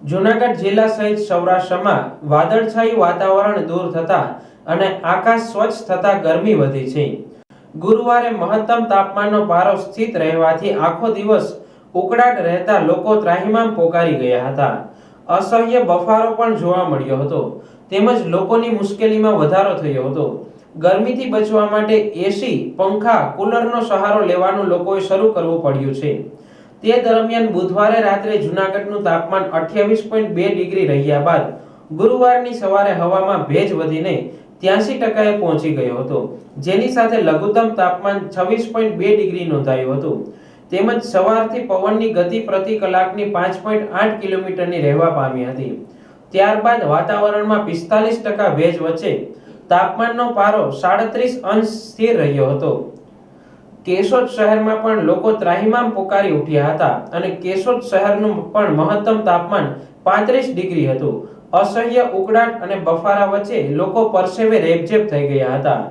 જૂનાગઢ જિલ્લા સહિત સૌરાષ્ટ્રમાં વાદળછાયું વાતાવરણ દૂર થતા અને આકાશ સ્વચ્છ થતા ગરમી વધી છે. ગુરુવારે મહત્તમ તાપમાનનો પારો સ્થિર રહેવાથી આખો દિવસ ઉકળાટ રહેતા લોકો ત્રાહિમામ પોકારી ગયા હતા. અસહ્ય બફારો પણ જોવા મળ્યો હતો તેમજ લોકોની મુશ્કેલીમાં વધારો થયો હતો. ગરમીથી બચવા માટે એસી, પંખા, કુલરનો સહારો લેવાનું લોકોએ શરૂ કરવું પડ્યું છે. તે દરમિયાન બુધવારે રાત્રે જૂનાગઢનું તાપમાન 28.2 ડિગ્રી રહ્યા બાદ ગુરુવારની સવારે હવામાં ભેજ વધીને 83% પહોંચી ગયો હતો, જેની સાથે લઘુત્તમ તાપમાન 26.2 ડિગ્રી નોંધાયું હતું. તેમજ સવારથી પવનની ગતિ પ્રતિ કલાકની 5.8 કિલોમીટરની રહેવા પામી હતી. ત્યારબાદ વાતાવરણમાં 45% ભેજ વચ્ચે તાપમાનનો પારો 37 અંશ સ્થિર રહ્યો હતો. કેશોદ શહેરમાં પણ લોકો ત્રાહિમામ પોકારી ઉઠ્યા હતા અને કેશોદ શહેરનું પણ મહત્તમ તાપમાન 35 ડિગ્રી હતું. અસહ્ય ઉકળાટ અને બફારા વચ્ચે લોકો પરસેવે રેબઝેબ થઈ ગયા હતા.